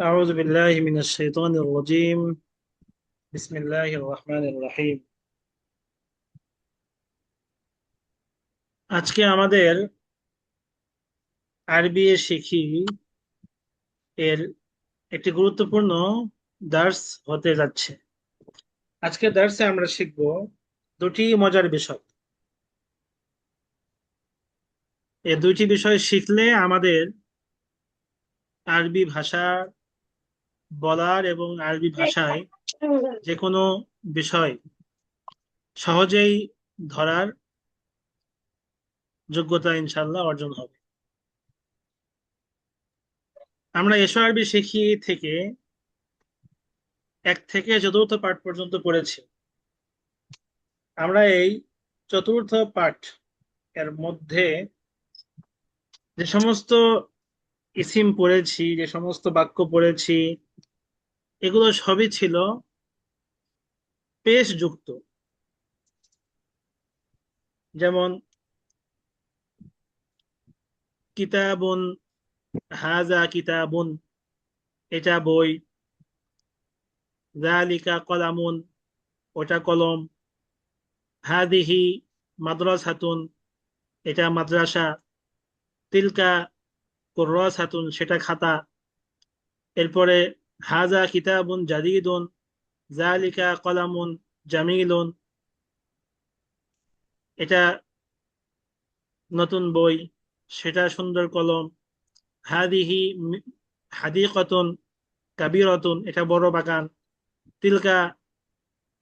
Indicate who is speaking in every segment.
Speaker 1: أعوذ بالله من الشيطان الرجيم بسم الله الرحمن الرحيم আজকে আমাদের আরবি শিখি এর একটি গুরুত্বপূর্ণ দার্স হতে যাচ্ছে। আজকে দার্সে আমরা শিখব দুটি মজার বিষয়। এই দুইটি বিষয় শিখলে আমাদের আরবি ভাষা বলার এবং আরবি ভাষায় যে কোনো বিষয় সহজেই ধরার যোগ্যতা ইনশাল্লাহ অর্জন হবে। আমরা এসো আরবি শিখি থেকে 1 থেকে চতুর্থ পাঠ পর্যন্ত পড়েছি। আমরা এই চতুর্থ পাঠ এর মধ্যে যে সমস্ত ইসিম পড়েছি, যে সমস্ত বাক্য পড়েছি, এগুলো সবই ছিল পেশ যুক্ত। যেমন কিতাবুন, হাজা কিতাবুন, এটা বই। যালিকা কলামুন, ওটা কলম। হাদিহি মাদ্রাসাতুন, এটা মাদ্রাসা। তিলকা কুররাসাতুন, সেটা খাতা। এরপরে হাজা কিতাবুন জাদিদুন, যালিকা কলামুন জামিলুন, এটা নতুন বই, সেটা সুন্দর কলম। হাদিহি হাদিকতুন কাবীরাতুন, এটা বড় বাগান। তিলকা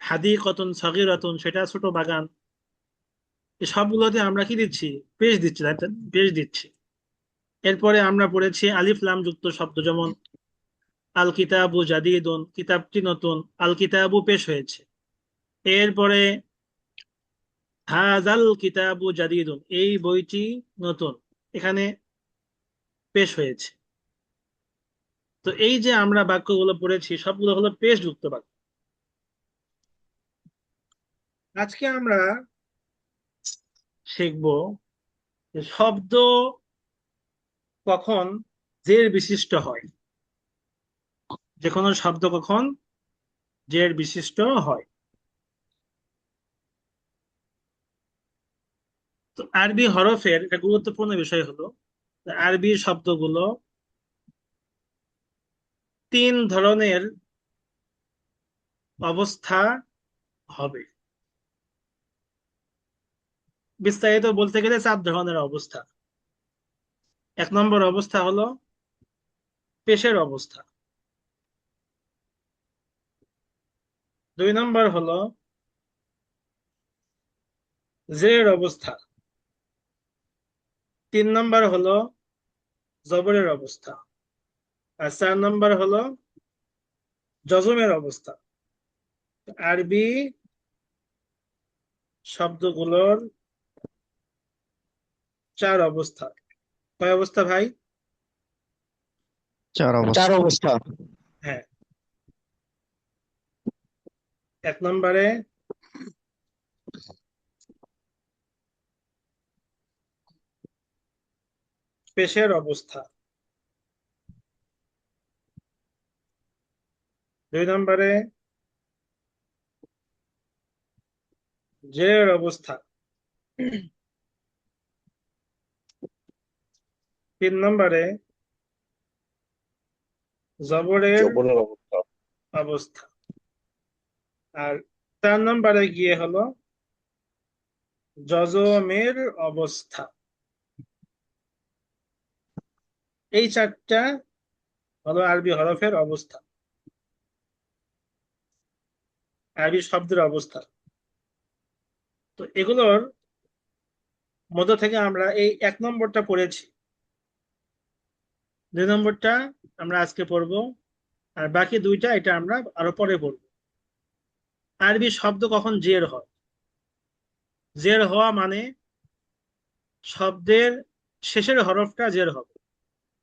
Speaker 1: হাদিকতুন সগীরাতুন, সেটা ছোট বাগান। এই সবগুলোতে আমরা কি দিচ্ছি? পেশ দিচ্ছি, তাই তো? পেশ দিচ্ছি। এরপরে আমরা পড়েছি আলিফ লাম যুক্ত শব্দ, যেমন আল কিতাবু জাদিদুন, কিতাবটি নতুন। আল কিতাবু পেশ হয়েছে। এরপরে হাজাল কিতাবু জাদিদুন, এই বইটি নতুন, এখানে পেশ হয়েছে। তো এই যে আমরা বাক্যগুলো পড়েছি সবগুলো হলো পেশ যুক্ত বাক্য। আজকে আমরা শিখব যে শব্দ কখন জের বিশিষ্ট হয়, যে কোনো শব্দ কখন জের বিশিষ্ট হয়। তো আরবি হরফের একটা গুরুত্বপূর্ণ বিষয় হলো যে আরবি শব্দগুলো 3 ধরনের অবস্থা হবে। বিস্তারিত বলতে গেলে 4 ধরনের অবস্থা। 1 নম্বর অবস্থা হলো পেশের অবস্থা। 2 নম্বর হলো জের অবস্থা। 3 নম্বর হলো জবরের অবস্থা। আর 4 নম্বর হলো জজমের অবস্থা। আরবি শব্দগুলোর 4 অবস্থা। কয় অবস্থা ভাই?
Speaker 2: চার
Speaker 3: চার
Speaker 2: অবস্থা।
Speaker 3: অবস্থা।
Speaker 1: হ্যাঁ। 1 নম্বরে পেশের অবস্থা। 2 নম্বরে জেরের অবস্থা। 3 নম্বরে জবরের
Speaker 3: জবরের অবস্থা।
Speaker 1: অবস্থা। আর 4 নম্বরে গিয়ে হলো জজমের অবস্থা। এই 4টা হলো আরবি হরফের অবস্থা, আরবি শব্দের অবস্থা। তো এগুলোর মধ্য থেকে আমরা এই 1 নম্বরটা পড়েছি। 2 নম্বরটা আমরা আজকে পড়বো, আর বাকি 2টা এটা আমরা আরো পরে পড়বো। আরবি শব্দ কখন জের হয়? জের হওয়া মানে শব্দের শেষের হরফটা জের হবে।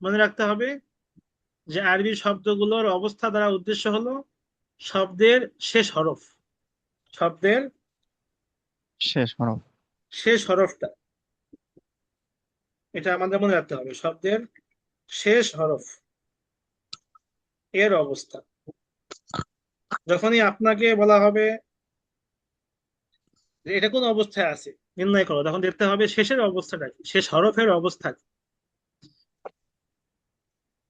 Speaker 1: মনে রাখতে হবে যে আরবি শব্দগুলোর অবস্থা দ্বারা উদ্দেশ্য হলো শব্দের শেষ হরফ, শব্দের
Speaker 2: শেষ হরফ।
Speaker 1: শেষ হরফটা, এটা আমাদের মনে রাখতে হবে, শব্দের শেষ হরফ। এর অবস্থা। যখনই আপনাকে বলা হবে যে এটা কোন অবস্থায় আছে নির্ণয় করো, তখন দেখতে হবে শেষের অবস্থাটা কি, শেষ হরফের অবস্থা কি।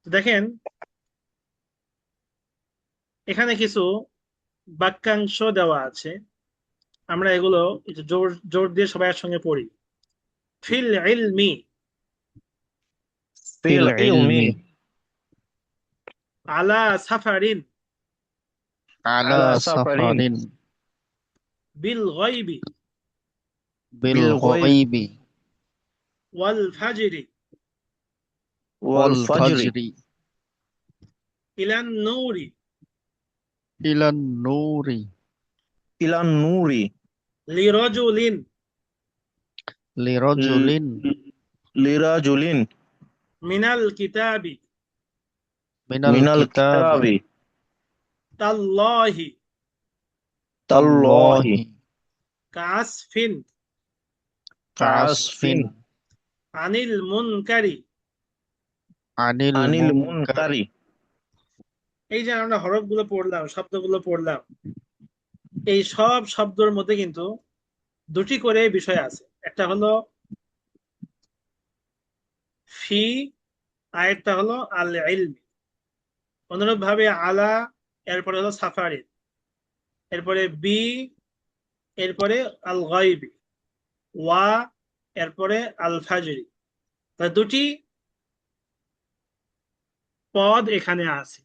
Speaker 1: তো দেখেন এখানে কিছু বাক্যাংশ দেওয়া আছে, আমরা এগুলো একটু জোর জোর দিয়ে সবাই একসঙ্গে পড়ি। ফিল ইলমি,
Speaker 3: ফিল ইলমি,
Speaker 2: ইলমি,
Speaker 1: আলা সাফারিন,
Speaker 2: আলা
Speaker 3: আলা সাফারিন,
Speaker 2: সাফারিন,
Speaker 1: বিল গায়বি,
Speaker 2: বিল
Speaker 3: বিল গায়ব,
Speaker 2: গায়বি,
Speaker 1: ওয়াল ফাজরি,
Speaker 3: ওয়াল
Speaker 2: ওয়াল
Speaker 3: ফাজরি,
Speaker 2: ফাজরি,
Speaker 1: ইলান নূরি,
Speaker 2: ইলান নূরি,
Speaker 3: ইলান নূরি,
Speaker 1: লিরাজুলিন,
Speaker 2: লিরাজুলিন,
Speaker 3: লিরাজুলিন,
Speaker 1: মিনাল কিতাবি,
Speaker 2: মিনাল
Speaker 3: মিনাল
Speaker 2: কিতাবি,
Speaker 3: কিতাবি,
Speaker 1: তাল্লাহি,
Speaker 3: তাল্লাহি,
Speaker 2: তাল্লাহি,
Speaker 1: কাসফিন,
Speaker 2: কাসফিন,
Speaker 3: কাসফিন,
Speaker 1: আনিল মুনকারি।
Speaker 2: আনিল
Speaker 3: আনিল
Speaker 2: মুনকারি।
Speaker 1: এই
Speaker 3: মুনকারি।
Speaker 1: যে আমরা হরফগুলো পড়লাম, শব্দগুলো পড়লাম, এই সব শব্দের মধ্যে কিন্তু দুটি করে বিষয় আছে। একটা হলো ফি, আরেকটা হলো আল ইলমি। অনুরূপ ভাবে আলা, এরপরে হলো সাফারিন, এরপরে বি, এরপরে আল গায়বি, ওয়া, এরপরে আল ফাজরি। তাহলে দুটি পদ এখানে আছে,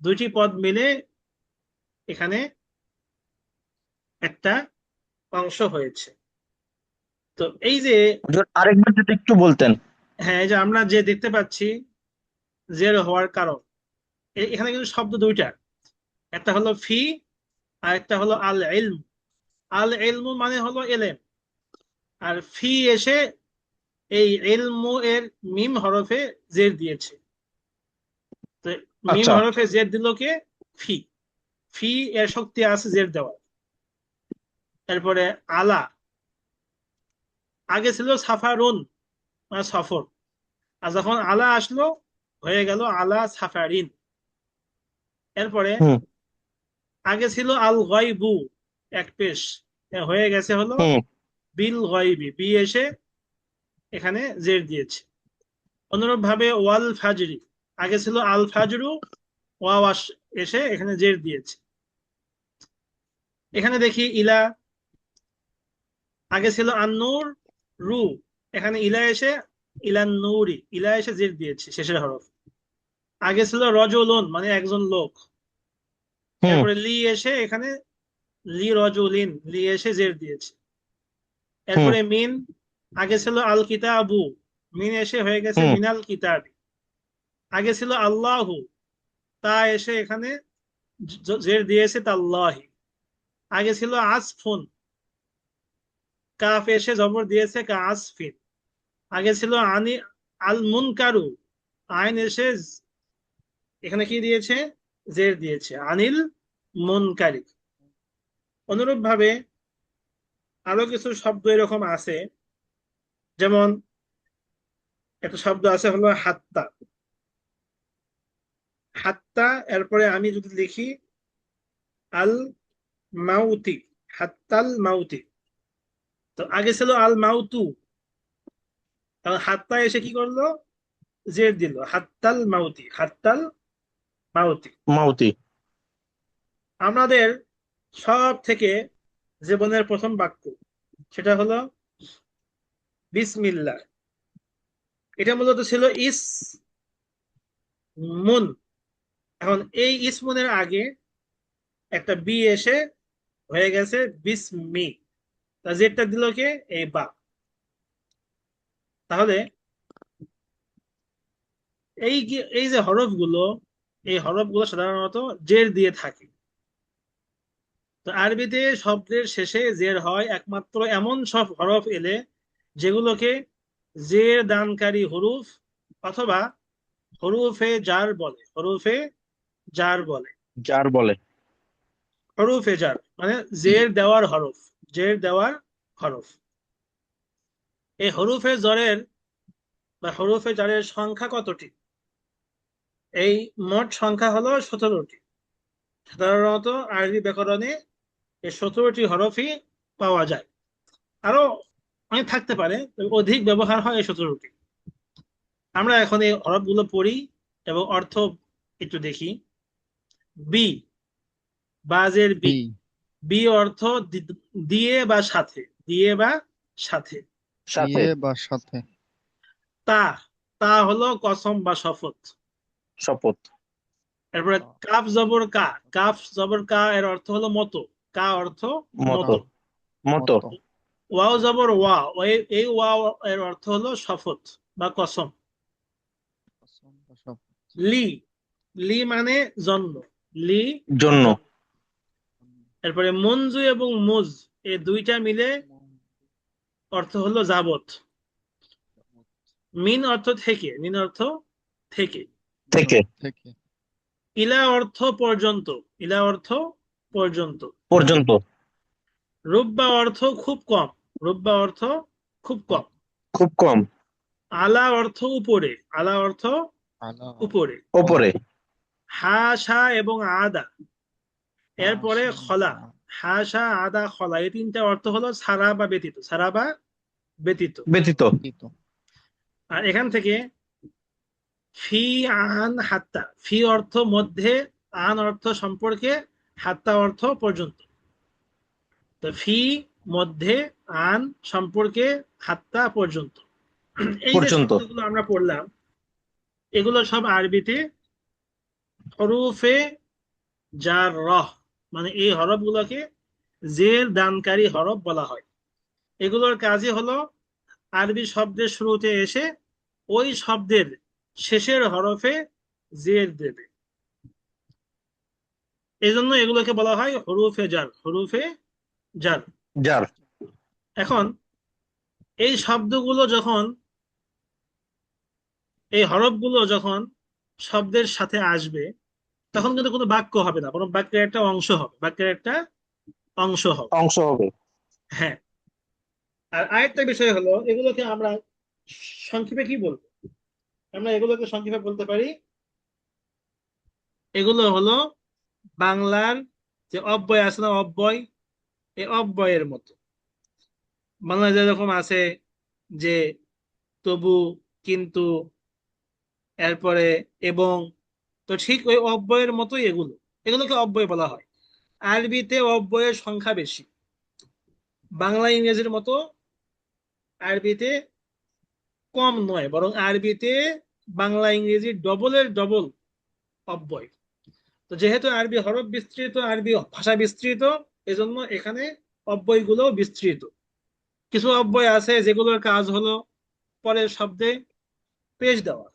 Speaker 1: দুটি পদ মিলে এখানে একটা অংশ হয়েছে। তো এই যে,
Speaker 3: হুজুর, আরেকবার যদি একটু বলতেন।
Speaker 1: হ্যাঁ, এই যে আমরা যে দেখতে পাচ্ছি জের হওয়ার কারণ, এখানে কিন্তু শব্দ দুইটা, একটা হলো ফি আর একটা হলো আল ইলম। আল ইলমু মানে হলো এলেম, আর ফি এসে এই ইলমু এর মিম হরফে জের দিয়েছে। তো মিম
Speaker 3: আচ্ছা।
Speaker 1: হরফে জের দিল কে? ফি। ফি এর শক্তি আছে জের দেওয়ার। এরপরে আলা, আগে ছিল সাফারুন মানে সফর, আর যখন আলা আসলো হয়ে গেল আলা সাফারিন। এরপরে
Speaker 3: হুম
Speaker 1: আগে ছিল আল গায়বু, এক পেশ, হয়ে গেছে হলো
Speaker 3: হুম
Speaker 1: বিল গায়বি, বি এসে এখানে জের দিয়েছে। অনুরূপ ভাবে ওয়াল ফাজরি, আগে ছিল আল ফাজরু, ওয়াও এসে এখানে জের দিয়েছে। এখানে দেখি ইলা, আগে ছিল আন্নুর রু, এখানে ইলা এসে ইলান নূরি, ইলা এসে জের দিয়েছে শেষের হরফ। আগে ছিল রজুলুন মানে একজন লোক,
Speaker 3: হুম
Speaker 1: এরপরে লি এসে এখানে লি রজুলিন, লি এসে জের দিয়েছে।
Speaker 3: হুম
Speaker 1: এরপরে মিন, আগে ছিল আল কিতাবু, মিন এসে হয়ে গেছে
Speaker 3: হুম
Speaker 1: মিনাল কিতাবি। আগে ছিল আল্লাহু, তা এসে এখানে জের দিয়েছে তাল্লাহি। আগে ছিল আসফুন, কাফ এসে জবর দিয়েছে কা আসফিন। আগে ছিল আনি আল মুনকারু, আইন এসে এখানে কি দিয়েছে? জের দিয়েছে আনিল মুনকারি। অনুরূপ ভাবে আরো কিছু শব্দ এরকম আছে, যেমন একটা শব্দ আছে হলো হাত্তা। হাত্তা, এরপরে আমি যদি লিখি আল মাউতি, হাত্তাল মাউতি, তো আগে ছিল আল মাউতু, কারণ হাত্তা এসে কি করলো? জের দিল, হাত্তাল মাউতি, হাত্তাল মাউতি।
Speaker 3: মাউতি।
Speaker 1: আমাদের সব থেকে জীবনের প্রথম বাক্য সেটা হলো বিসমিল্লাহ। এটা মূলত ছিল ইস মুন। এখন এই ইসমুনের আগে একটা বি এসে হয়ে গেছে বিসমি, তা যেটা দিল কে? এই বা। তাহলে এই যে হরফগুলো, এই হরফগুলো সাধারণত জের দিয়ে থাকে। তো আরবিতে শব্দের শেষে জের হয় একমাত্র এমন সব হরফ এলে যেগুলোকে জের দানকারী হরুফ অথবা হরুফে জার বলে, হরুফে জার বলে।
Speaker 3: যার বলে।
Speaker 1: হরুফে জার মানে জের দেওয়ার হরফ, জের দেওয়ার হরফ। এই হরুফে জরের বা হরুফে জারের সংখ্যা কতটি? এই মোট সংখ্যা হলো 17টি। সাধারণত আরবি ব্যাকরণে এই 17টি হরফই পাওয়া যায়। আরো অনেক থাকতে পারে, তবে অধিক ব্যবহার হয় এই 17টি। আমরা এখন এই হরফগুলো পড়ি এবং অর্থ একটু দেখি। বি, বাজের বি।
Speaker 2: বি
Speaker 1: বি অর্থ দিয়ে বা সাথে, দিয়ে বা সাথে।
Speaker 3: সাথে।
Speaker 2: দিয়ে বা সাথে।
Speaker 1: তা, তা হলো কসম বা শপথ।
Speaker 3: শপথ।
Speaker 1: এরপরে কাফ জবর কা, কাফ জবর কা এর অর্থ হলো মতো, কা অর্থ
Speaker 3: মতো।
Speaker 1: মতো।
Speaker 3: মতো।
Speaker 2: মতো।
Speaker 1: ওয়াও জবর ওয়া, এই ওয়াও এর অর্থ হলো শপথ বা কসম।
Speaker 2: কসম বা শপথ।
Speaker 1: লি, লি মানে জন্ম, লি
Speaker 3: জন্য।
Speaker 1: জন্ম। এরপরে মঞ্জু এবং মুজ, এই দুইটা মিলে অর্থ হলো যাবত। মিন অর্থ থেকে, মিন অর্থ থেকে।
Speaker 3: থেকে।
Speaker 2: থেকে।
Speaker 1: ইলা অর্থ পর্যন্ত, ইলা অর্থ পর্যন্ত।
Speaker 3: পর্যন্ত।
Speaker 1: রুব্বা অর্থ খুব কম, রুব্বা অর্থ খুব কম।
Speaker 3: খুব কম।
Speaker 1: আলা অর্থ উপরে, আলা অর্থ
Speaker 2: আলা
Speaker 1: উপরে।
Speaker 3: ওপরে।
Speaker 1: হাসা এবং আদা, এরপরে
Speaker 2: হাসা
Speaker 1: খলা। হাসা আদা খলা, এই তিনটা অর্থ হলো ছাড়া বা ব্যতীত, ছাড়া বা ব্যতীত।
Speaker 3: ব্যতীত।
Speaker 2: ব্যতীত।
Speaker 1: আর এখান থেকে ফি, আন, হাত্তা। ফি অর্থ মধ্যে, আন অর্থ সম্পর্কে, হাত্তা অর্থ পর্যন্ত। তো ফি মধ্যে, আন সম্পর্কে, হাত্তা পর্যন্ত। এই যে
Speaker 3: পর্যন্ত।
Speaker 1: শব্দগুলো আমরা পড়লাম, এগুলো সব আরবিতে হরুফে জার রহ, মানে এই হরফগুলোকে জের দানকারী হরফ বলা হয়। এগুলোর কাজই হলো আরবি শব্দের শুরুতে এসে ওই শব্দের শেষের হরফে জের দেবে। এই জন্য এগুলোকে বলা হয় হরুফে জার, হরুফে জার।
Speaker 3: যার।
Speaker 1: এখন এই শব্দগুলো যখন, এই হরফগুলো যখন শব্দের সাথে আসবে, তখন কিন্তু কোনো বাক্য হবে না, বরং বাক্যের একটা অংশ হবে, বাক্যের একটা অংশ হবে।
Speaker 3: অংশ হবে।
Speaker 1: হ্যাঁ। আর আরেকটা বিষয় হলো, এগুলোকে আমরা সংক্ষেপে কি বলবো? আমরা এগুলোকে সংক্ষেপে বলতে পারি, এগুলো হলো বাংলার যে অব্যয় আছে না, অব্যয়, এই অব্যয়ের মতো। বাংলায় যেরকম আছে যে তবু, কিন্তু, এরপরে এবং, তো ঠিক ওই অব্যয়ের মতোই এগুলো, এগুলোকে অব্যয় বলা হয়। আরবিতে অব্যয়ের সংখ্যা বেশি, বাংলা ইংরেজির মতো আরবিতে কম নয়, বরং আরবিতে বাংলা ইংরেজি ডবলের ডবল অব্যয়। তো যেহেতু আরবি হরফ বিস্তৃত, আরবি ভাষা বিস্তৃত, এজন্য এখানে অব্যয়গুলো বিস্তৃত। কিছু অব্যয় আছে যেগুলোর কাজ হলো পরের শব্দে পেশ দেওয়া,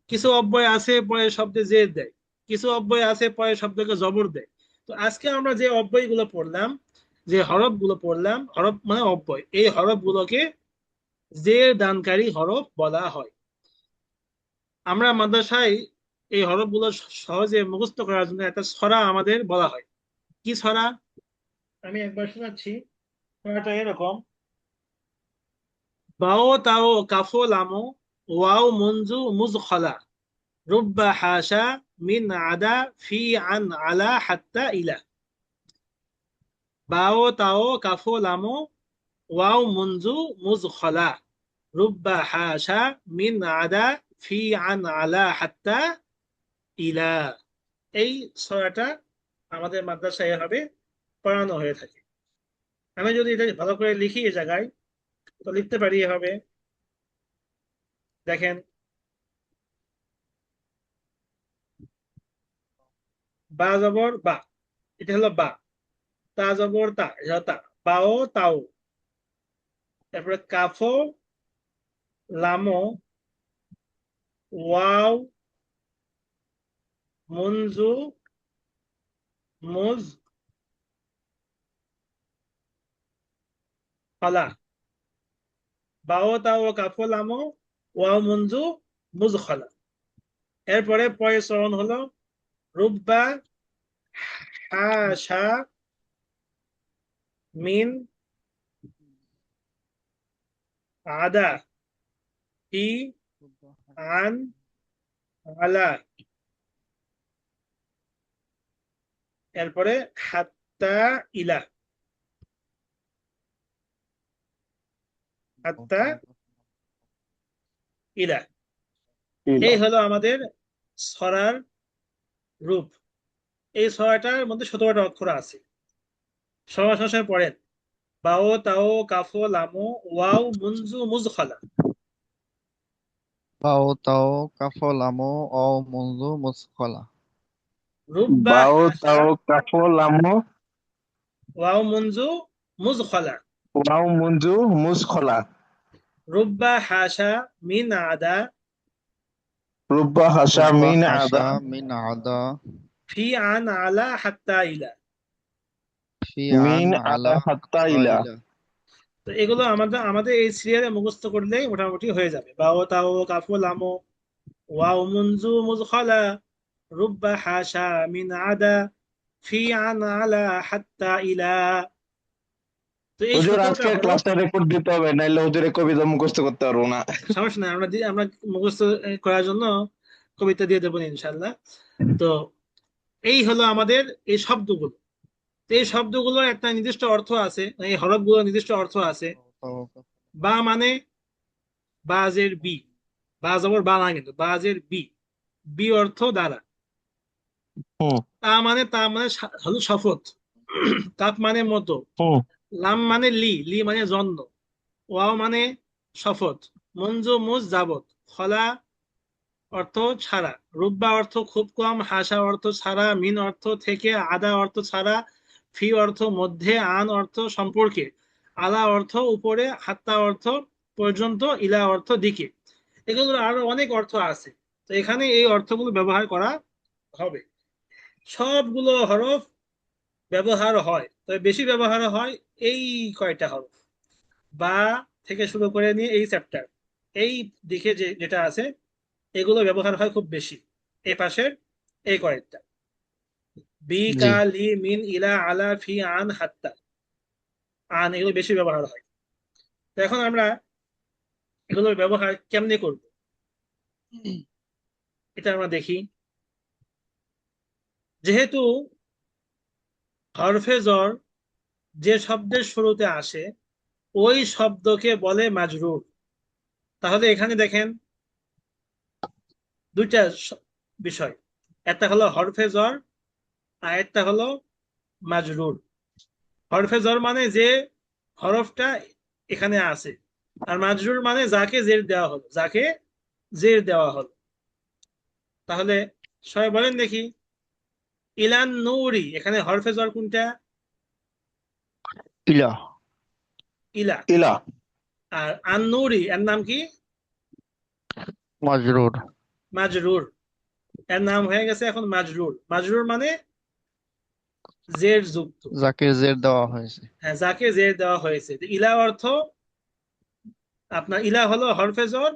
Speaker 1: কিছু অব্যয় আছে পরের শব্দে জের দেয়, কিছু অব্যয় আছে পরের শব্দকে জবর দেয়। তো আজকে আমরা যে অব্যয়গুলো পড়লাম, যে হরফগুলো পড়লাম, হরফ মানে অব্যয়, এই হরফগুলোকে জের দানকারী হরফ বলা হয়। আমরা মাদ্রাসায় এই হরফগুলো সহজে মুখস্থ করার জন্য একটা ছড়া আমাদের বলা হয়। কি ছড়া? আমি একবার শোনাচ্ছি। ছড়াটা এরকম: বাও তাও কাফো লামো ওয়াও মঞ্জু মুজ খলা রুব্বা হাসা মিন আদা ফি আন আলা হাত্তা ইলা। বাও তাও কাফো লামো ওয়াও মঞ্জু মুজ খলা রুব্বা হাসা মিন আদা ফি আন আলা হাত্তা ইলা। এই ছড়াটা আমাদের মাদ্রাসায় এভাবে পড়ানো হয়ে থাকে। আমি যদি এটা ভালো করে লিখি এই জায়গায়, তো লিখতে পারি এভাবে, দেখেন: বা জবর বা, এটা হলো বা। তা জবর তা, এটা হলো তা। বাও তাও। তারপরে কাফো লামো ওয়াও মঞ্জু মুজ ফলা। বাও তাও কাফো লামো ওয়াও মঞ্জু মুজ খলা। এরপরে পরের চরণ হলো রুব্বা হাসা মিন আদা ফি আন আলা এরপরে হাত্তা ইলা, হাত্তা ইলা। এই হলো আমাদের ছড়ার রূপ। এই ছড়াটার মধ্যে 17টা অক্ষর আছে। সমাস পড়েন। বাও তাও কাফো লামো ওয়াও মুনজু মুজখলা।
Speaker 2: বাও তাও কাফ লামো অ মুনজু মুসখলা।
Speaker 1: রুব্বা
Speaker 3: বাও
Speaker 1: হাসা
Speaker 3: তাও কাফো লামো
Speaker 1: ওয়াও মুনজু মুজখলা।
Speaker 3: ওয়াও মুঞ্জু মুসখলা।
Speaker 1: রুব্বা হাসা মিন আদা
Speaker 3: রুব্বা হাসা
Speaker 2: রুব্বা
Speaker 3: মিন
Speaker 2: হাসা
Speaker 3: আদা
Speaker 2: মিন আদা
Speaker 1: ফি আন আলা হাত্তা ইলা।
Speaker 2: ফি আন
Speaker 3: মিন আলা
Speaker 2: আলা
Speaker 3: হাত্তা
Speaker 2: হাত্তা
Speaker 3: ইলা।
Speaker 2: ইলা।
Speaker 1: তো এগুলো আমাদের আমাদের এই সিরিয়ালে মুখস্থ করলেই মোটামুটি হয়ে যাবে। বাও তাও কাফো লামো ওয়াও মুনজু মুজখলা রুব্বা হাসা মিন আদা ফি আন আলা হাত্তা ইলা। তো এই
Speaker 3: হুজুর
Speaker 1: 17টা
Speaker 3: আজকে
Speaker 1: হরফ।
Speaker 3: ক্লাসটা রেকর্ড দিতে হবে, নাইলে হুজুরের কবিতা মুখস্থ করতে পারবো না।
Speaker 1: সমস্যা নাই, আমরা মুখস্থ করার জন্য কবিতা দিয়ে দেবো ইনশাল্লাহ। তো এই হলো আমাদের এই শব্দগুলো। তো এই শব্দগুলোর একটা নির্দিষ্ট অর্থ আছে, এই হরফগুলোর নির্দিষ্ট অর্থ আছে।
Speaker 2: বাও তাও
Speaker 1: বা মানে বাজের বি, বা জবর বা না, কিন্তু বাজের বি, বি অর্থ দ্বারা।
Speaker 3: হুম
Speaker 1: তা মানে হলো শপথ। কাপ মানে মতো।
Speaker 3: হুম
Speaker 1: লাম মানে লি, লি মানে জন্ম। ওয়াও মানে শপথ। মঞ্জু মুজ যাবত। খলা অর্থ ছাড়া। রুব্বা অর্থ খুব কম। হাসা অর্থ ছাড়া। মিন অর্থ থেকে। আদা অর্থ ছাড়া। ফি অর্থ মধ্যে। আন অর্থ সম্পর্কে। আলা অর্থ উপরে। হাত্তা অর্থ পর্যন্ত। ইলা অর্থ দিকে। এগুলোর আরো অনেক অর্থ আছে। তো এখানে এই অর্থগুলো ব্যবহার করা হবে। সবগুলো হরফ ব্যবহার হয়, তবে বেশি ব্যবহার হয় এই কয়টা হরফ। বা থেকে শুরু করে নিয়ে এই চ্যাপ্টার, এই দিকে যেটা আছে, এগুলো ব্যবহার হয় খুব বেশি। এই পাশের এই কয়েকটা, বি
Speaker 2: জি।
Speaker 1: কা লি মিন ইলা আলা ফি আন হাত্তা। আন এগুলো বেশি ব্যবহার হয়। তো এখন আমরা এগুলোর ব্যবহার কেমনে করব, এটা আমরা দেখি। যেহেতু হরফে জর যে শব্দের শুরুতে আসে ওই শব্দকে বলে মাজরুর। তাহলে এখানে দেখেন দুইটা বিষয়, একটা হলো হরফে জর আর একটা হলো মাজরুর। হরফে জর মানে যে হরফটা এখানে আছে, আর মাজরুর মানে যাকে জের দেওয়া হলো, যাকে জের দেওয়া হলো। তাহলে সবাই বলেন দেখি, ইলান নূরি, এখানে হরফে জর কোনটা?
Speaker 2: ইলা।
Speaker 1: ইলা।
Speaker 3: ইলা।
Speaker 1: আর আন নূরি এর নাম কি?
Speaker 2: মাজরুর।
Speaker 1: মাজরুর। এর নাম হয়ে গেছে এখন মাজরুর। মাজরুর মানে জের যুক্ত।
Speaker 2: যাকে জের দেওয়া হয়েছে।
Speaker 1: হ্যাঁ, যাকে জের দেওয়া হয়েছে। তো ইলা অর্থ আপনার, ইলা হলো হরফে জর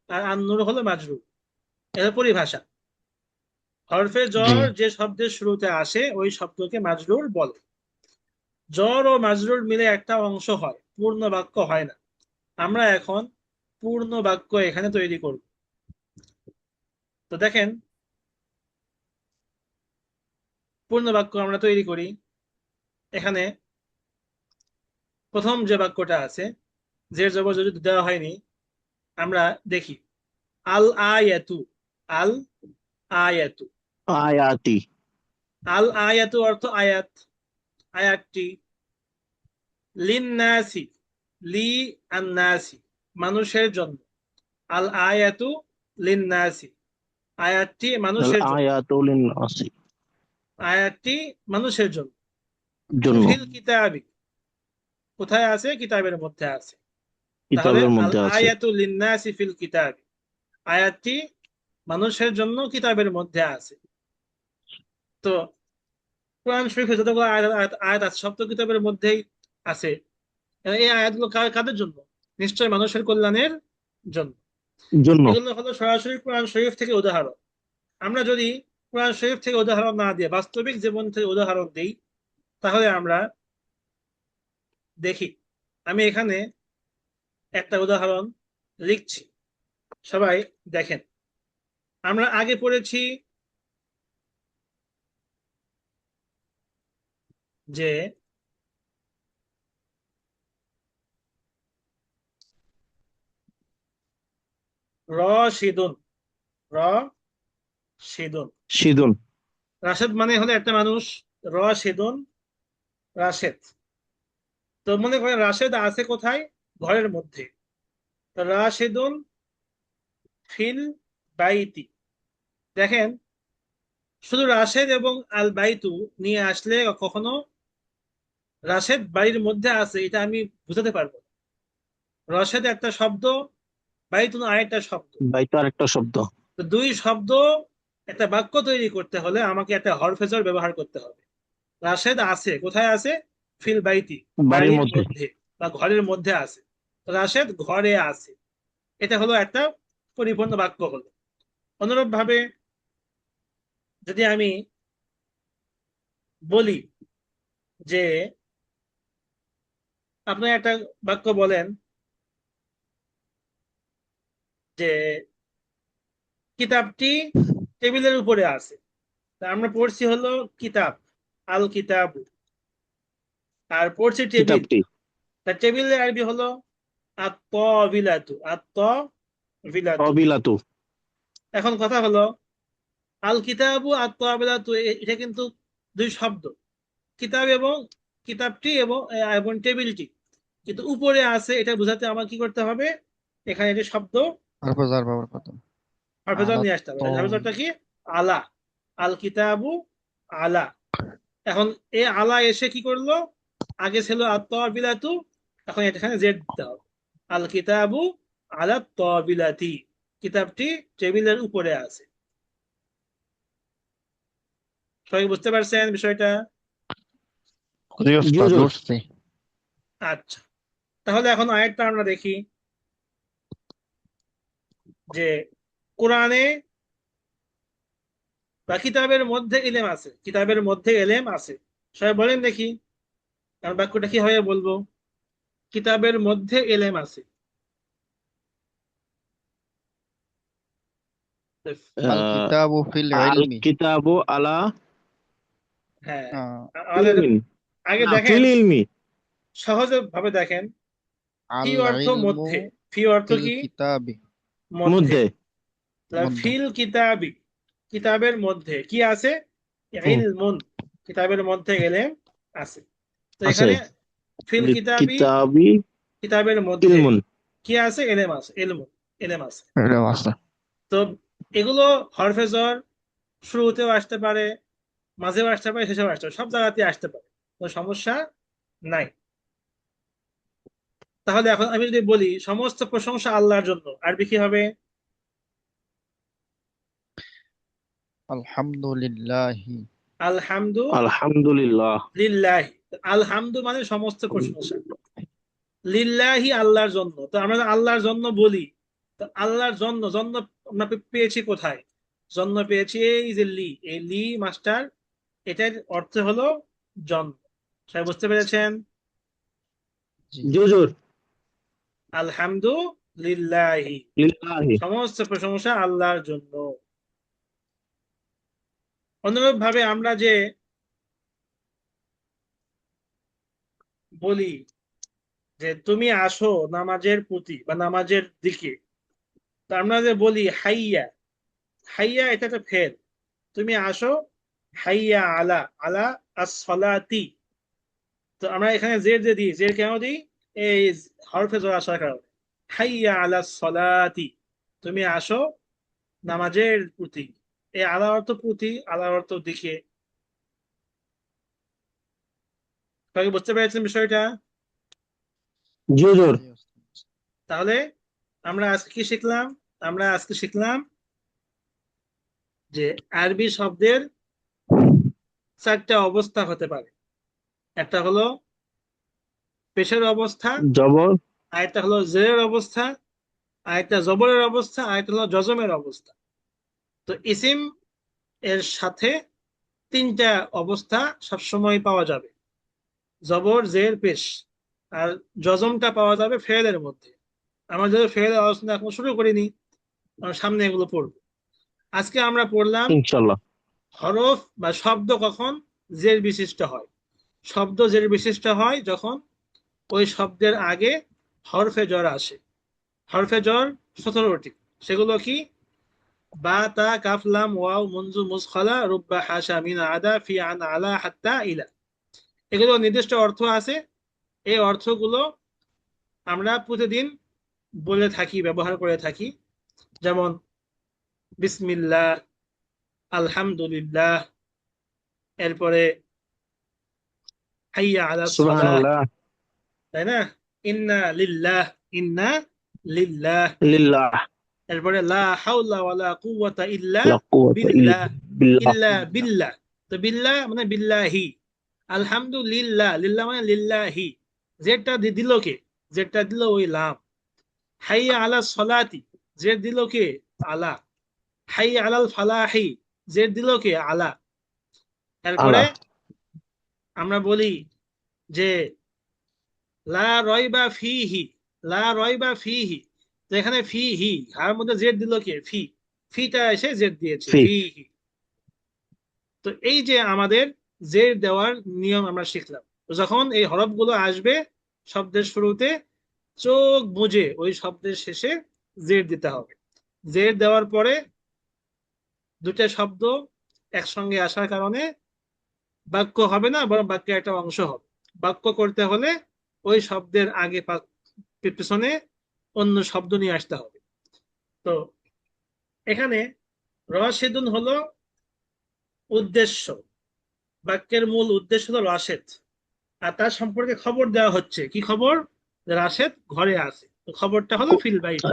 Speaker 1: আর আন নূর হলো মাজরুর। এর পরিভাষা, হরফে
Speaker 2: জি।
Speaker 1: জর যে শব্দের শুরুতে আসে ওই শব্দকে মাজরুর বলে। জর ও মাজরুর মিলে একটা অংশ হয়, পূর্ণ বাক্য হয় না। আমরা এখন পূর্ণ বাক্য এখানে তৈরি করব। তো দেখেন, পূর্ণ বাক্য আমরা তৈরি করি। এখানে প্রথম যে বাক্যটা আছে, জের জবর যদি দেওয়া হয়নি, আমরা দেখি। আল আয়াতু, আল আয়াতু।
Speaker 3: আয়াতি।
Speaker 1: আল আয়াতু অর্থ আয়াত, আয়াতটি। লিন্নাসি, লি আন্নাসি, মানুষের জন্য। আল আয়াতু লিন্নাসি, আয়াতটি
Speaker 3: আল
Speaker 1: মানুষের জন্য।
Speaker 3: আয়াতুল নাসি।
Speaker 1: আয়াতটি মানুষের জন্য।
Speaker 3: জন্য।
Speaker 1: ফিল কিতাবি, কোথায় আছে? কিতাবের মধ্যে আছে। তাহলে
Speaker 3: কিতাবের
Speaker 1: আল
Speaker 3: মধ্যে আছে।
Speaker 1: আয়াতু লিন্নাসি ফিল কিতাবি, আয়াতটি মানুষের জন্য কিতাবের মধ্যে আছে। তো কোরআন শরীফে যতগুলো আয়াত আয়াত আয়াত আছে সব তো কিতাবের মধ্যেই আছে। এই আয়াতগুলো কাদের জন্য? নিশ্চয় মানুষের কল্যাণের জন্য।
Speaker 3: জন্য।
Speaker 1: এগুলো হলো সরাসরি কোরআন শরীফ থেকে উদাহরণ। আমরা যদি কোরআন শরীফ থেকে উদাহরণ না দিয়ে বাস্তবিক জীবন থেকে উদাহরণ দিই, তাহলে আমরা দেখি। আমি এখানে একটা উদাহরণ লিখছি, সবাই দেখেন। আমরা আগে পড়েছি যে রশিদুন, রশিদুন,
Speaker 3: শিদুন।
Speaker 1: রাশেদ মানে হলো একটা মানুষ, রশিদুন, রাশেদ। তো মনে করেন রাশেদ আছে কোথায়? ঘরের মধ্যে। তো রাশেদুন ফিল বাইতি। দেখেন, শুধু রাশেদ এবং আল বাইতু নিয়ে আসলে কখনো রাশেদ বাড়ির মধ্যে আছে এটা আমি বুঝাতে পারবো না। রাশেদ একটা শব্দ, বাইতুন আরেকটা শব্দ।
Speaker 3: বাইতো আরেকটা শব্দ।
Speaker 1: তো দুই শব্দ একটা বাক্য তৈরি করতে হলে আমাকে একটা হরফে জর ব্যবহার করতে হবে। রাশেদ আছে কোথায় আছে? ফিল বাইতি,
Speaker 3: বাড়ির
Speaker 1: বাড়ির
Speaker 3: মধ্যে।
Speaker 1: মধ্যে বা ঘরের মধ্যে আছে। তো রাশেদ ঘরে আছে, এটা হলো একটা পরিপূর্ণ বাক্য হলো। অনুরূপ ভাবে যদি আমি বলি যে আপনি একটা বাক্য বলেন যে কিতাবটি টেবিলের উপরে আছে। তা আমরা পড়ছি হলো কিতাব, আল কিতাব, আর পড়ছি টেবিল।
Speaker 3: কিতাবটি।
Speaker 1: তা টেবিলের আরবি হলো আত-তাবিলাতু, আত-তাবিলাতু।
Speaker 3: অবিলাতু।
Speaker 1: এখন কথা হলো আল কিতাবু আত-তাবিলাতু, এটা কিন্তু দুই শব্দ, কিতাব এবং কিতাবটি এবং এবং টেবিলটি, কিন্তু উপরে আছে এটা বোঝাতে আমার কি করতে হবে? এখানে একটি শব্দ
Speaker 2: হারফাজার ব্যবহার করতে হবে।
Speaker 1: হাফেজত
Speaker 2: আলাত
Speaker 1: নিয়ে আসতে হবে।
Speaker 2: তো
Speaker 1: হাফেজতটা কি? আলা, আল কিতাবু আলা। এখন এ আলা এসে কি করলো? আগে ছিল আত-তাবিলাতু, এখন এখানে জেড দিতে হবে। আল কিতাবু আলা তাবিলাতি, কিতাবটি টেবিলের উপরে আছে। সবাই বুঝতে পারছেন বিষয়টা?
Speaker 2: জি
Speaker 3: জি
Speaker 2: ওস্তাদ,
Speaker 3: হুজুর।
Speaker 2: বুঝছি।
Speaker 1: আচ্ছা, তাহলে এখন আরেকটা আমরা দেখি যে কোরআনে বা কিতাবের মধ্যে ইলেম আছে, কিতাবের মধ্যে এলেম আছে। সবাই বলেন দেখি, আমার বাক্যটা কি হয়ে বলবো? কিতাবের মধ্যে এলেম আছে।
Speaker 2: আল
Speaker 3: আহ,
Speaker 2: কিতাবু ফিল
Speaker 3: আল
Speaker 2: ইলমি।
Speaker 3: কিতাবু আলা
Speaker 1: হ্যাঁ,
Speaker 2: আহ,
Speaker 1: আমাদের
Speaker 3: ইলমিন।
Speaker 1: আগে
Speaker 3: না,
Speaker 1: দেখেন,
Speaker 3: ফিল ইলমি।
Speaker 1: সহজে ভাবে দেখেন। ফি
Speaker 2: আল
Speaker 1: অর্থ
Speaker 2: ইলমু
Speaker 1: মধ্যে, ফি অর্থ
Speaker 2: ফিল
Speaker 1: কি?
Speaker 2: কিতাবি।
Speaker 1: মধ্যে।
Speaker 3: মধ্যে।
Speaker 2: মধ্যে।
Speaker 1: ফিল কিতাবি, কিতাবের মধ্যে কি আছে?
Speaker 3: হুম।
Speaker 1: ইলমুন, কিতাবের মধ্যে এলেম আছে। তো
Speaker 3: আছে।
Speaker 1: এখানে ফিল কিতাবি,
Speaker 3: কিতাবি
Speaker 1: কিতাবের মধ্যে
Speaker 3: ইলমুন।
Speaker 1: কি আছে? এলেম আছে, এলমুন, এলেম আছে।
Speaker 2: এটা আছে।
Speaker 1: তো এগুলো হরফে জর শুরুতেও আসতে পারে, মাঝেও আসতে পারে, শেষেও আসতে পারে, সব জায়গাতে আসতে পারে, কোনো সমস্যা নাই। তাহলে এখন আমি যদি বলি সমস্ত প্রশংসা আল্লাহর জন্য, আরবি কি হবে?
Speaker 2: আলহামদুলিল্লাহি।
Speaker 1: আলহামদু
Speaker 3: আলহামদুলিল্লাহ।
Speaker 1: লিল্লাহি। আলহামদু মানে সমস্ত প্রশংসা, লিল্লাহি আল্লাহর জন্য। তো আমরা আল্লাহর জন্য বলি, তো আল্লাহর জন্য, জন্য আমরা পেয়েছি কোথায়? জন্য পেয়েছি এই যে লি, এই লি মাস্টার, এটার অর্থ হলো জন্ম। সবাই বুঝতে পেরেছেন?
Speaker 2: জি।
Speaker 3: জি হুজুর।
Speaker 1: আলহামদু লিল্লাহি,
Speaker 3: লিল্লাহি।
Speaker 1: সমস্ত প্রশংসা আল্লাহর জন্য। অনুরূপ ভাবে আমরা যে বলি যে তুমি আসো নামাজের প্রতি বা নামাজের দিকে, তো আমরা যে বলি হাইয়া, হাইয়া এটা একটা ফেল। তুমি আসো, হাইয়া আলা, আলা as-সালাতি। তো আমরা এখানে জের যে দিই, জের কেন দিই? এই হরফে জোর আসার কারণে। হাইয়া আলা সালাতি, তুমি আসো নামাজের প্রতি। এই আলা অর্থ প্রতি, আলা অর্থ দিকে। সবাই বুঝতে পেরেছেন বিষয়টা?
Speaker 3: জি হুজুর।
Speaker 2: জি ওস্তাদ।
Speaker 1: তাহলে আমরা আজকে কি শিখলাম? আমরা আজকে শিখলাম যে আরবি শব্দের চারটা অবস্থা হতে পারে। একটা হলো পেশের অবস্থা,
Speaker 3: জবর।
Speaker 1: আরেকটা হলো জেরের অবস্থা, আরেকটা জবরের অবস্থা, আরেকটা হলো জজমের অবস্থা। তো ইসিম এর সাথে তিনটা অবস্থা সবসময় পাওয়া যাবে, জবর জের পেশ। আর জজমটা পাওয়া যাবে ফেলের মধ্যে। আমরা যদি ফেলের আলোচনা এখন শুরু করিনি, আমরা সামনে এগুলো পড়বো। আজকে আমরা পড়লাম
Speaker 3: ইনশাল্লাহ।
Speaker 1: হরফ বা শব্দ কখন জের বিশিষ্ট হয়। শব্দ জের বিশিষ্ট হয় যখন ওই শব্দের আগে হরফে জর আসে। হরফে জর 17টি। সেগুলো কি? বা, তা, কাফ, লাম, ওয়াও, মুনজু, মুসখলা, রুব্বা, হাসা, মিন, আদা, ফি, আন, আলা, হাত্তা, ইলা। এগুলো নির্দিষ্ট অর্থ আছে। এই অর্থগুলো আমরা প্রতিদিন বলে থাকি, ব্যবহার করে থাকি। যেমন বিসমিল্লাহ, আলহামদুলিল্লাহ, এরপরে হাইয়া আলা সালাহ,
Speaker 3: সুবহানাল্লাহ,
Speaker 1: তাই না? ইন্না লিল্লাহ, ইন্না লিল্লাহ।
Speaker 3: লিল্লাহ,
Speaker 1: এরপরে লা হাওলা ওয়ালা কুওয়াতা ইল্লা
Speaker 3: লা কুওয়াতা
Speaker 1: বিল্লাহ,
Speaker 3: বিল্লাহ।
Speaker 1: ইল্লা বিল্লাহ। তো বিল্লাহ মানে বিল্লাহি। আলহামদুলিল্লাহ, লিল্লাহ মানে লিল্লাহি। জেডটা দিল কে? জেডটা দিল ওই লাম। হাইয়া আলা সলাতি, জেড দিল কে? আলা। হাইয়া আলাল ফালাহি, জেড দিল কে? আলা। এরপরে
Speaker 3: আল্লাহ,
Speaker 1: আমরা বলি যে লা রয়বা ফিহি, লা রয়বা ফিহি। তো এখানে ফিহি, আর মধ্যে জেড দিল কে? ফি। ফিটা এসে জেড দিয়েছে,
Speaker 3: ফি।
Speaker 1: ফিহি। তো এই যে আমাদের জেড দেওয়ার নিয়ম আমরা শিখলাম। তো যখন এই হরফগুলো আসবে শব্দের শুরুতে, চোখ বুজে ওই শব্দের শেষে জেড দিতে হবে। জেড দেওয়ার পরে দুটো শব্দ একসঙ্গে আসার কারণে বাক্য হবে না, বরং বাক্যের একটা অংশ হবে। বাক্য করতে হলে ওই শব্দের আগে পেছনে অন্য শব্দ নিয়ে আসতে হবে। তো এখানে রাশেদুন হলো উদ্দেশ্য, বাক্যের মূল উদ্দেশ্য হলো রাশেদ। আর তার সম্পর্কে খবর দেওয়া হচ্ছে, কি খবর? যে রাশেদ ঘরে আছে। তো খবরটা হলো ফিল বাইত,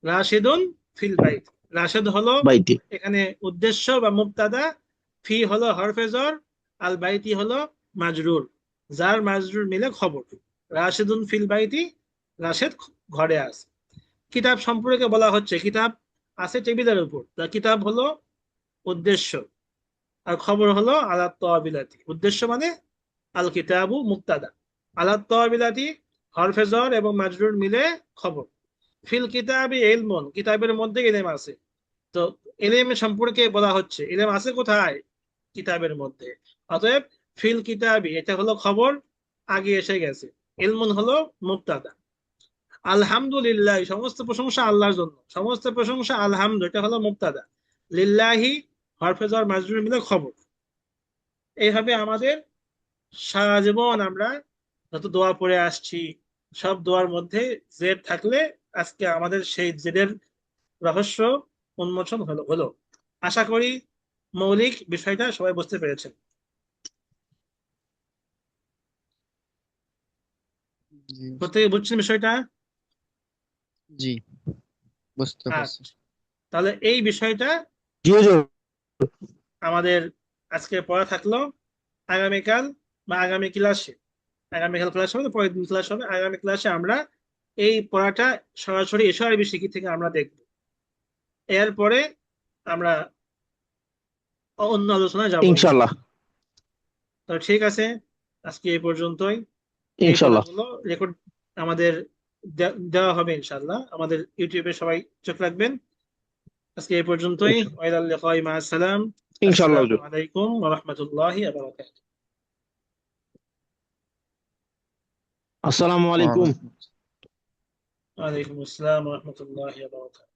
Speaker 1: রাশেদুন ফিল বাইত। রাশেদ হলো
Speaker 3: বাইতি।
Speaker 1: এখানে উদ্দেশ্য বা মুবতাদা, ফি হলো হরফে জর, আল বাইতি হলো মাজরুর। যার মাজরুর মিলে খবর। রাশেদুন ফিল বাইতি, রাশেদ ঘরে আছে। কিতাব সম্পর্কে বলা হচ্ছে, কিতাব আছে টেবিলের উপর। তা কিতাব হলো উদ্দেশ্য, আর খবর হলো আলাত তাওয়াবিলাতি। উদ্দেশ্য মানে আল কিতাবু মুক্তাদা, আলাত তাওয়াবিলাতি হরফে জর এবং মাজরুর মিলে খবর। ফিল কিতাবি ইলমুন, কিতাবের মধ্যে ইলম আছে। তো ইলম সম্পর্কে বলা হচ্ছে, ইলম আছে কোথায়? কিতাবের মধ্যে। অতএব ফিল কিতাবি এটা হলো খবর, আগে এসে গেছে। ইলমুন হলো মুক্তাদা। আলহামদুলিল্লাহ, সমস্ত প্রশংসা আল্লাহর জন্য। সমস্ত প্রশংসা আলহামদু, এটা হলো মুক্তাদা। লিল্লাহি হরফে জর মাজরুর মিলে খবর। এইভাবে আমাদের সারা জীবন আমরা যত দোয়া পড়ে আসছি, সব দোয়ার মধ্যে জেদ থাকলে আজকে আমাদের সেই জেদের রহস্য উন্মোচন হলো। আশা করি মৌলিক বিষয়টা সবাই বুঝতে পেরেছেন।
Speaker 2: জি
Speaker 1: প্রত্যেকে বুঝছেন বিষয়টা?
Speaker 2: জি বুঝতে পারছি।
Speaker 1: আচ্ছা, তাহলে এই বিষয়টা
Speaker 3: জি হুজুর।
Speaker 1: আমাদের আজকে পড়া থাকলো। আগামীকাল বা আগামী ক্লাসে, আগামীকাল ক্লাস হবে না, পরের দিন ক্লাস হবে, আগামী ক্লাসে আমরা এই পড়াটা সরাসরি এশো আরবি শিখি থেকে আমরা দেখব। এরপরে আমরা অন্য আলোচনায় যাবো
Speaker 3: ইনশাআল্লাহ,
Speaker 1: ইনশাআল্লাহ। তো ঠিক আছে, আজকে এই পর্যন্তই। এই
Speaker 3: ইনশাআল্লাহ।
Speaker 1: পড়াগুলো রেকর্ড আমাদের দেওয়া হবে ইনশাআল্লাহ। আমাদের ইউটিউবে সবাই চোখ রাখবেন। আজকে এই পর্যন্তই। ওয়া ইলাল লিকাই মা আসসালাম।
Speaker 3: ইনশাআল্লাহ
Speaker 1: আসসালামু
Speaker 3: হুজুর।
Speaker 1: আলাইকুম ওয়া রাহমাতুল্লাহি ওয়া বারাকাতুহু।
Speaker 3: আসসালামু আলাইকুম।
Speaker 2: ওয়ালাইকুম
Speaker 1: ওয়া আলাইকুম আসসালাম ওয়া রাহমাতুল্লাহি ওয়া বারাকাতুহু।